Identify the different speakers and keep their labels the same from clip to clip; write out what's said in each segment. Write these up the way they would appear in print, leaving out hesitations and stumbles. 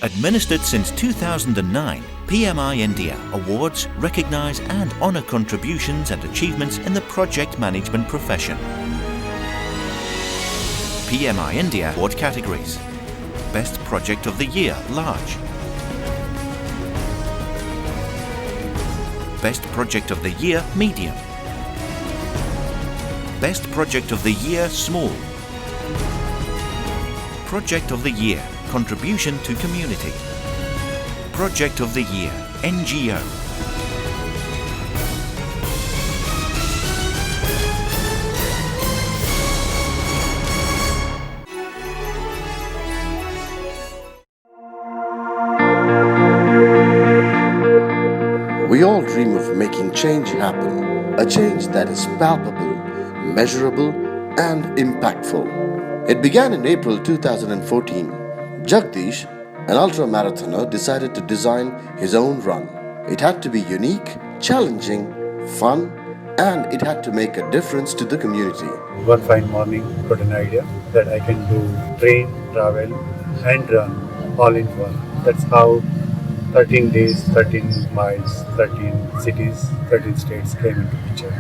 Speaker 1: Administered since 2009, PMI India awards, recognise and honour contributions and achievements in the project management profession. PMI India award categories: Best Project of the Year Large, Best Project of the Year Medium, Best Project of the Year Small, Project of the Year Contribution to Community, Project of the Year NGO.
Speaker 2: We all dream of making change happen, a change that is palpable, measurable, and impactful. It began in April 2014. Jagdish, an ultra-marathoner, decided to design his own run. It had to be unique, challenging, fun, and it had to make a difference to the community.
Speaker 3: One fine morning, got an idea that I can do train, travel, and run all in one. That's how 13 days, 13 miles, 13 cities, 13 states came into picture.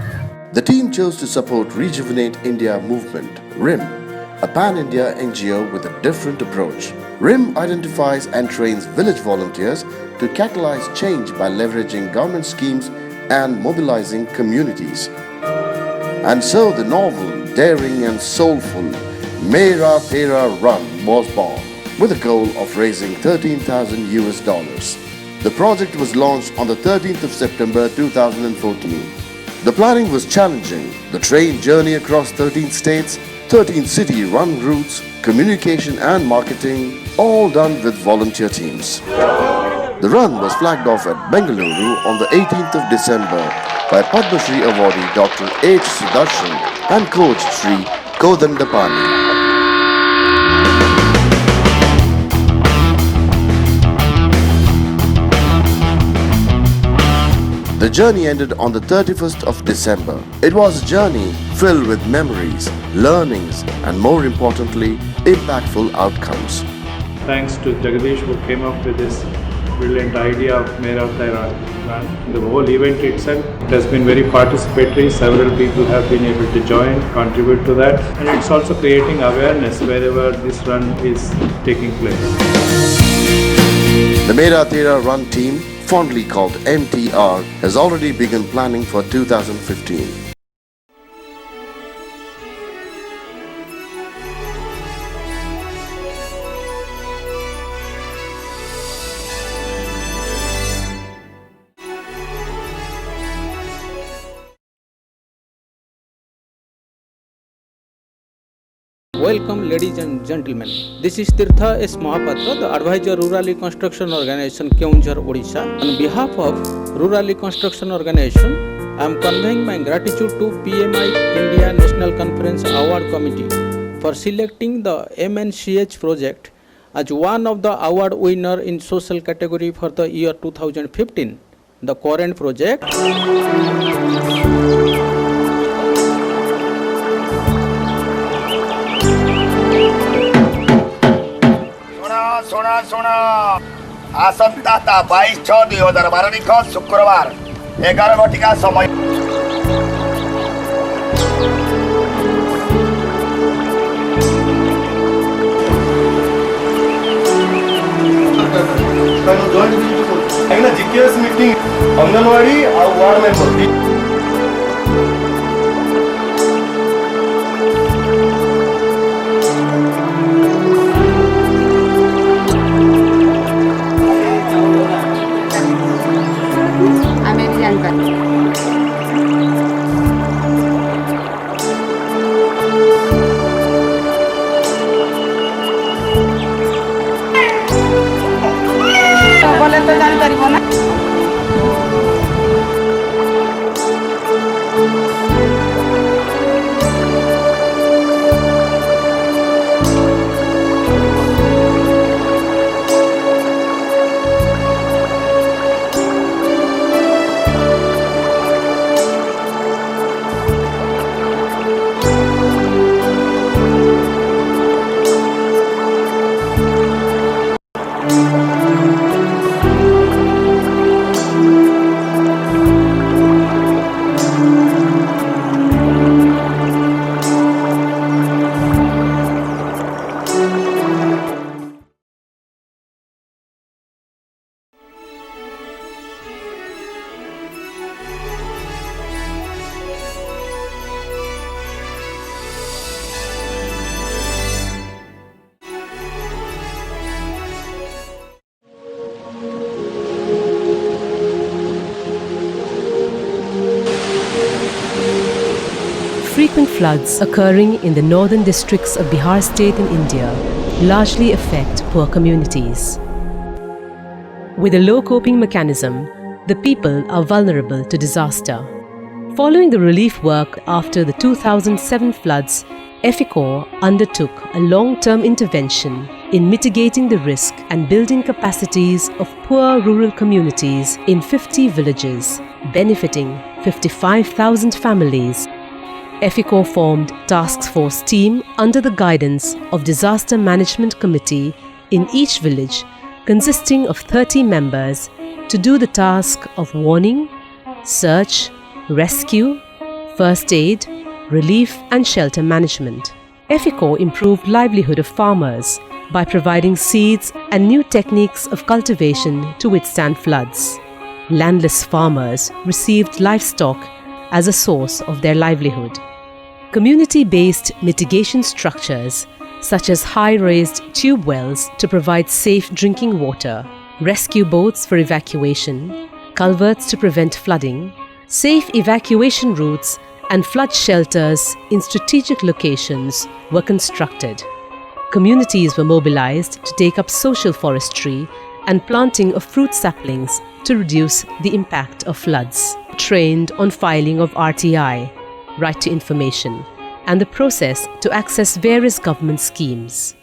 Speaker 2: The team chose to support Rejuvenate India movement, RIM, a pan-India NGO with a different approach. RIM identifies and trains village volunteers to catalyze change by leveraging government schemes and mobilizing communities. And so the novel, daring and soulful Mera Tera Run was born, with a goal of raising $13,000. The project was launched on the 13th of September 2014. The planning was challenging. The train journey across 13 states, 13 city run routes, communication and marketing, all done with volunteer teams. The run was flagged off at Bengaluru on the 18th of December by Padma Shri awardee Dr. H. Sudarshan and coach Sri Kodandapani. The journey ended on the 31st of December. It was a journey filled with memories, learnings, and more importantly, impactful outcomes.
Speaker 4: Thanks to Jagdish who came up with this brilliant idea of Mera Tera Run. The whole event itself has been very participatory. Several people have been able to join, contribute to that, and it's also creating awareness wherever this run is taking place.
Speaker 2: The Mera Tera Run team, fondly called MTR, has already begun planning for 2015.
Speaker 5: Welcome ladies and gentlemen. This is Tirtha S. Mahapatra, the advisor Rural Reconstruction Organization Keonjhar, Odisha. On behalf of Rural Reconstruction Organization, I am conveying my gratitude to PMI India National Conference Award Committee for selecting the MNCH project as one of the award winner in social category for the year 2015. The current project
Speaker 6: ଶୁଣ ଆସନ୍ତା 22/6/2012 ତାରିଖ ଶୁକ୍ରବାର 11 ଘଟିକା ସମୟ
Speaker 7: GKS meeting anganwadi और ward member
Speaker 8: तो जान पारिबो ना। frequent floods occurring in the northern districts of Bihar state in India largely affect poor communities. With a low coping mechanism, the people are vulnerable to disaster. Following the relief work after the 2007 floods, EFICOR undertook a long-term intervention in mitigating the risk and building capacities of poor rural communities in 50 villages, benefiting 55,000 families. EFICOR formed task force team under the guidance of Disaster Management Committee in each village, consisting of 30 members, to do the task of warning, search, rescue, first aid, relief and shelter management. EFICOR improved livelihood of farmers by providing seeds and new techniques of cultivation to withstand floods. Landless farmers received livestock as a source of their livelihood. Community-based mitigation structures such as high-raised tube wells to provide safe drinking water, rescue boats for evacuation, culverts to prevent flooding, safe evacuation routes and flood shelters in strategic locations were constructed. Communities were mobilized to take up social forestry and planting of fruit saplings to reduce the impact of floods. Trained on filing of RTI, Right to Information, and the process to access various government schemes.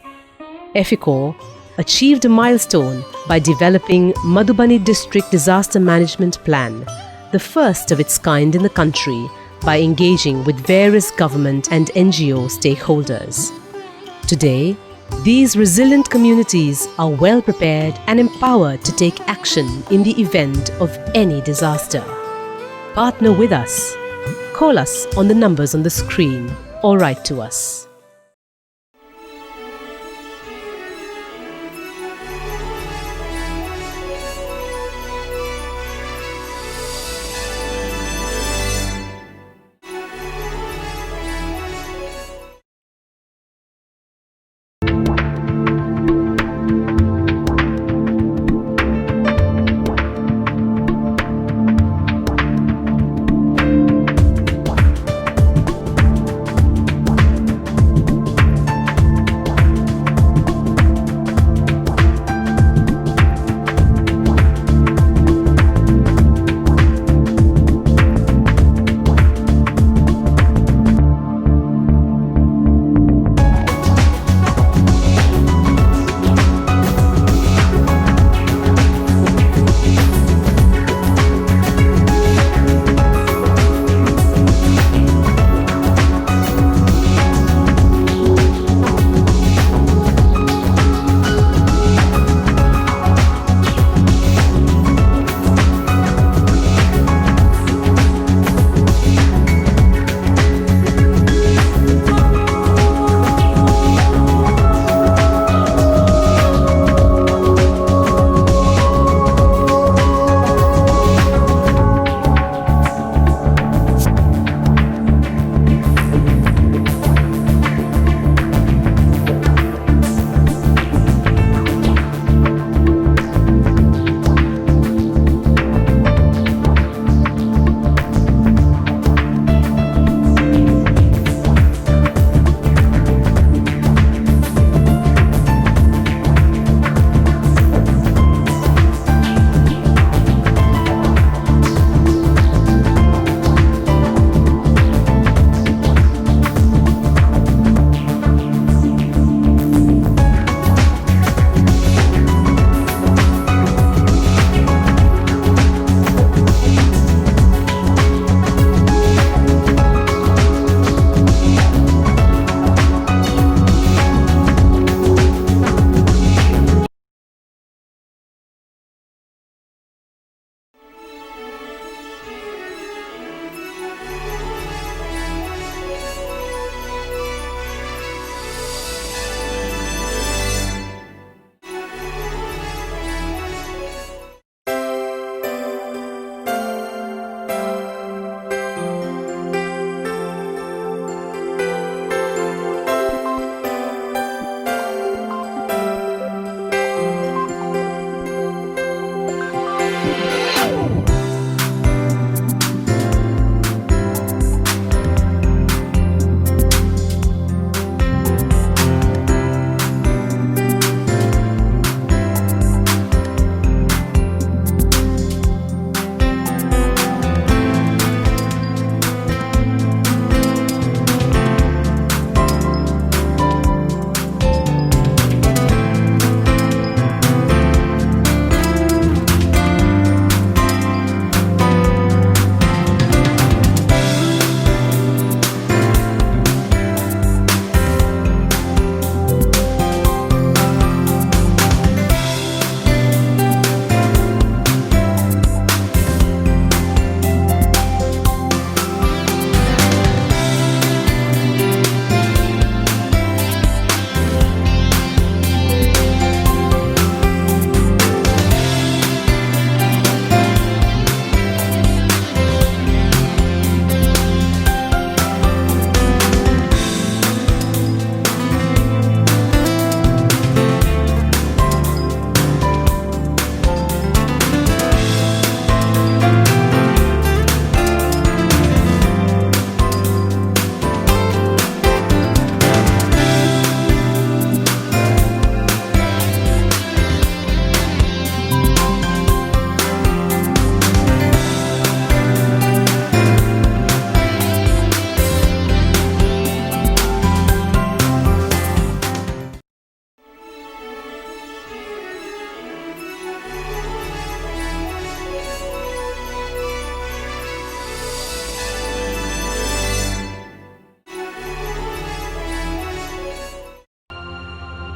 Speaker 8: EFICOR achieved a milestone by developing Madhubani District Disaster Management Plan, the first of its kind in the country, by engaging with various government and NGO stakeholders. Today, these resilient communities are well prepared and empowered to take action in the event of any disaster. Partner with us. Call us on the numbers on the screen or write to us.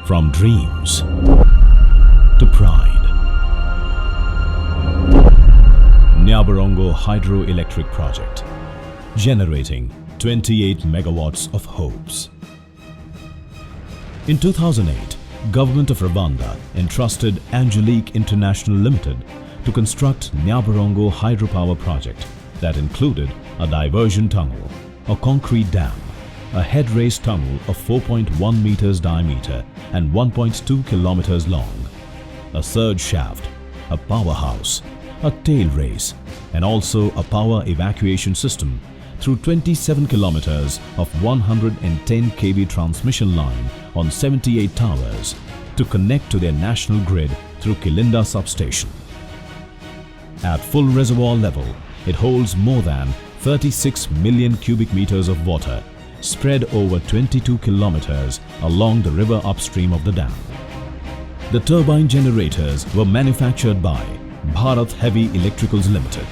Speaker 9: From dreams to pride. Nyabarongo Hydroelectric Project, generating 28 megawatts of hopes. In 2008, Government of Rwanda entrusted Angelique International Limited to construct Nyabarongo Hydropower Project that included a diversion tunnel, a concrete dam, a head race tunnel of 4.1 meters diameter and 1.2 kilometers long, a surge shaft, a powerhouse, a tail race, and also a power evacuation system through 27 kilometers of 110 kV transmission line on 78 towers to connect to their national grid through Kilinda substation. At full reservoir level, it holds more than 36 million cubic meters of water spread over 22 kilometers along the river upstream of the dam. The turbine generators were manufactured by Bharat Heavy Electricals Limited.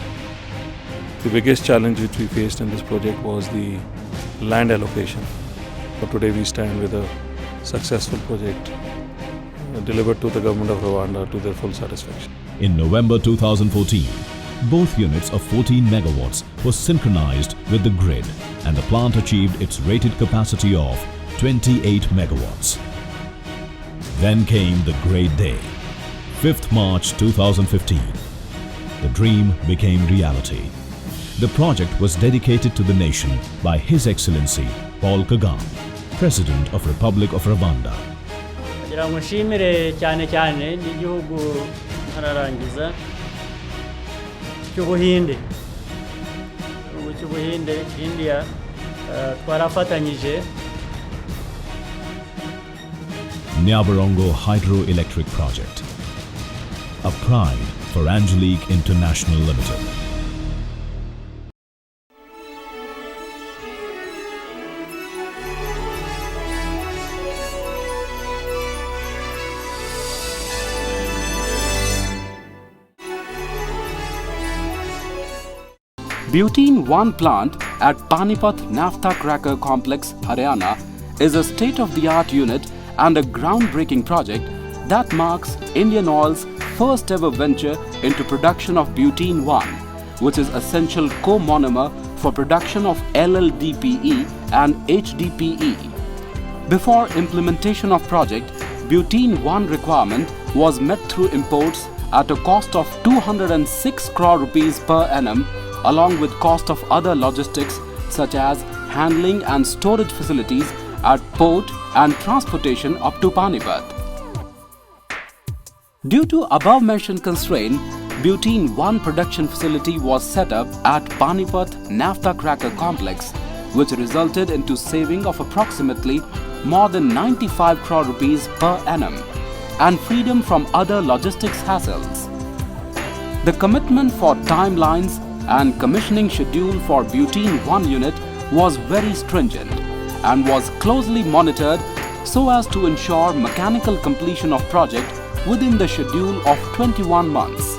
Speaker 4: The biggest challenge which we faced in this project was the land allocation. But today we stand with a successful project delivered to the government of Rwanda to their full satisfaction.
Speaker 9: In November 2014, both units of 14 megawatts were synchronized with the grid and the plant achieved its rated capacity of 28 megawatts. Then came the great day, 5th March 2015. The dream became reality. The project was dedicated to the nation by His Excellency Paul Kagame, President of Republic of Rwanda.
Speaker 10: kugira ngo nshimire cyane cyane n'igihugu ntararangiza cy'Ubuhinde. Cy'Ubuhinde, India, twarafatanyije.
Speaker 9: Nyabarongo Hydroelectric Project, a pride for Angelique International Limited.
Speaker 11: Butene 1 plant at Panipat Naphtha Cracker Complex, Haryana is a state-of-the-art unit and a groundbreaking project that marks Indian Oil's first ever venture into production of Butene 1, which is essential co-monomer for production of LLDPE and HDPE. Before implementation of project, Butene 1 requirement was met through imports at a cost of 206 crore rupees per annum, along with cost of other logistics such as handling and storage facilities at port and transportation up to Panipat. Due to above-mentioned constraint, Butene 1 production facility was set up at Panipat Naphtha Cracker Complex, which resulted into saving of approximately more than 95 crore rupees per annum and freedom from other logistics hassles. The commitment for timelines and commissioning schedule for Butene 1 unit was very stringent and was closely monitored so as to ensure mechanical completion of project within the schedule of 21 months.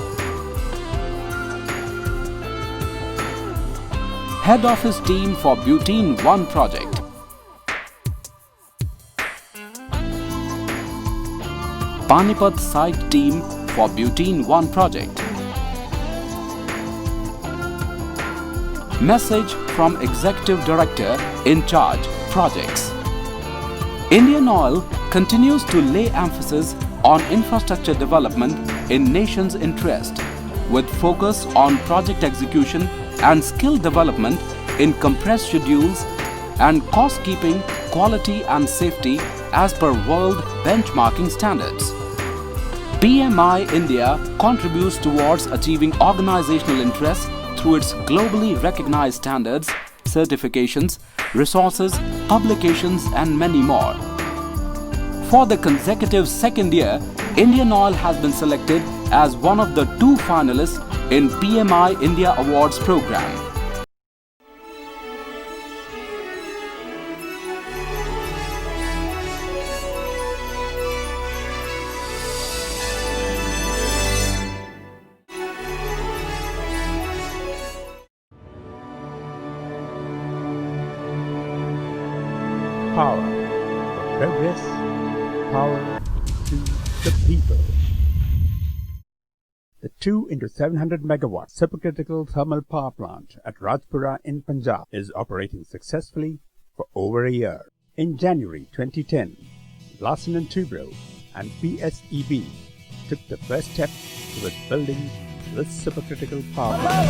Speaker 11: Head Office team for Butene 1 project. Panipat site team for Butene 1 project. Message from Executive Director in charge projects. Indian Oil continues to lay emphasis on infrastructure development in nation's interest, with focus on project execution and skill development in compressed schedules and cost keeping, quality and safety as per world benchmarking standards. PMI India contributes towards achieving organizational interests through its globally recognized standards, certifications, resources, publications and many more. For the consecutive second year, Indian Oil has been selected as one of the 2 finalists in PMI India Awards program.
Speaker 3: Power for progress
Speaker 12: power to the people. The 2 into 700 megawatt supercritical thermal power plant at Rajpura in Punjab is operating successfully for over a year. In January 2010, Larsen & Toubro and PSEB took the first step towards building this supercritical power plant.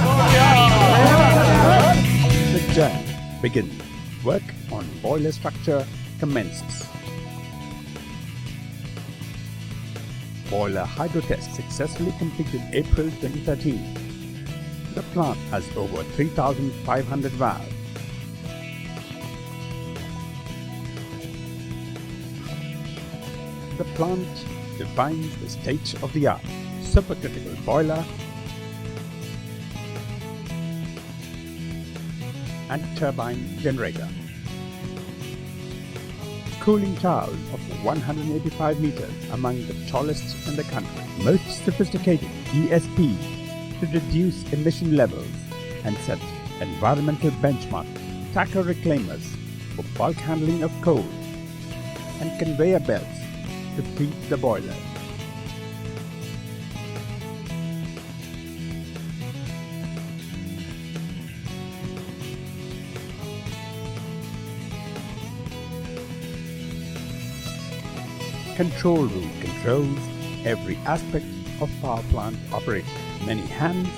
Speaker 12: The journey begins. Work on boiler structure commences. Boiler hydro test successfully completed April 2013. The plant has over 3,500 valves. The plant defines the state-of-the-art supercritical boiler and turbine generator. Cooling tower of 185 meters, among the tallest in the country. Most sophisticated ESP to reduce emission levels and set environmental benchmarks. Tacker reclaimers for bulk handling of coal and conveyor belts to feed the boiler. Control room controls every aspect of power plant operation. Many hands,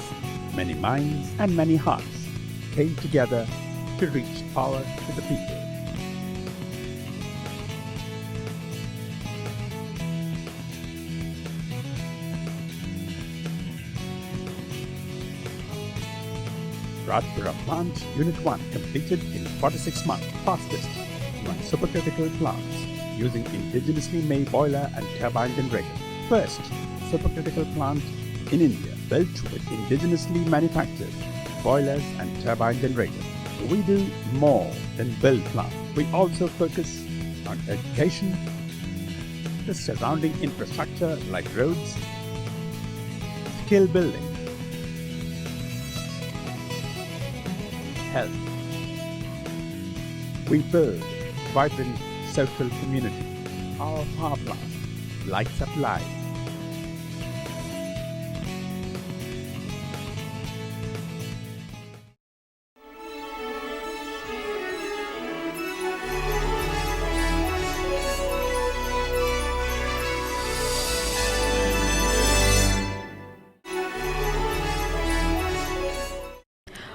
Speaker 12: many minds, and many hearts came together to reach power to the people. Rajpura Plant Unit 1 completed in 46 months, fastest among supercritical plants using indigenously made boiler and turbine generator. First supercritical plant in India built with indigenously manufactured boilers and turbine generators. We do more than build plants. We also focus on education, the surrounding infrastructure like roads, skill building, health. We build vibrant social community. Our power plant lights up lives.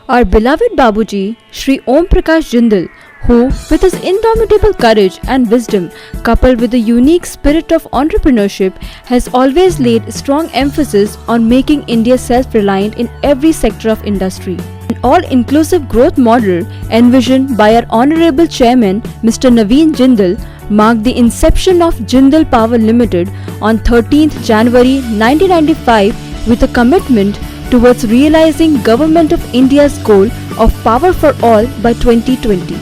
Speaker 13: Our beloved Babuji, Shri Om Prakash Jindal, who, with his indomitable courage and wisdom, coupled with a unique spirit of entrepreneurship, has always laid strong emphasis on making India self-reliant in every sector of industry. An all-inclusive growth model envisioned by our Honorable Chairman, Mr. Naveen Jindal, marked the inception of Jindal Power Limited on 13th January 1995 with a commitment towards realizing Government of India's goal of power for all by 2020.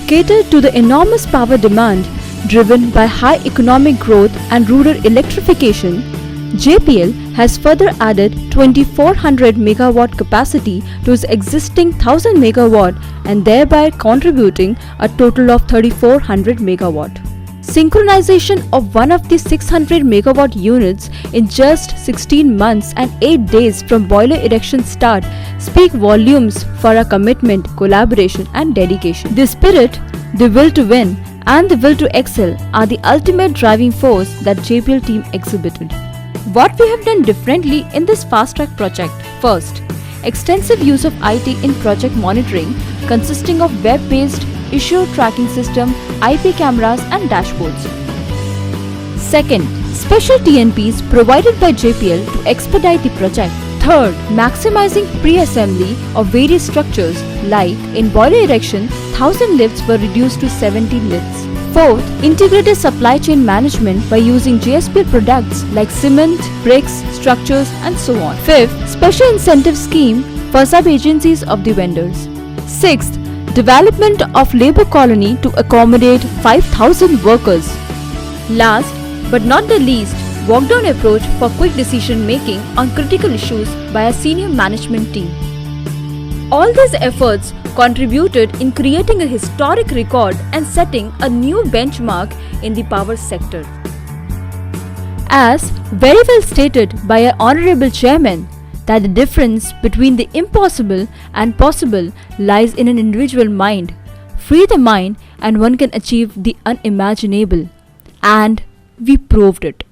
Speaker 13: Catered to the enormous power demand driven by high economic growth and rural electrification, JPL has further added 2400 megawatt capacity to its existing 1000 megawatt and thereby contributing a total of 3400 megawatt. Synchronization of one of the 600 megawatt units in just 16 months and 8 days from boiler erection start speak volumes for our commitment, collaboration and dedication. The spirit, the will to win and the will to excel are the ultimate driving force that JPL team exhibited. What we have done differently in this fast track project? First, extensive use of IT in project monitoring consisting of web-based issue tracking system, IP cameras and dashboards. Second, special TNPs provided by JPL to expedite the project. Third, maximizing pre-assembly of various structures like in boiler erection, 1000 lifts were reduced to 70 lifts. Fourth, integrated supply chain management by using JSPL products like cement, bricks, structures and so on. Fifth, special incentive scheme for sub-agencies of the vendors. Sixth, development of labor colony to accommodate 5,000 workers. Last but not the least, walk-down approach for quick decision making on critical issues by a senior management team. All these efforts contributed in creating a historic record and setting a new benchmark in the power sector. As very well stated by our Honorable Chairman, that the difference between the impossible and possible lies in an individual mind. Free the mind and one can achieve the unimaginable. And we proved it.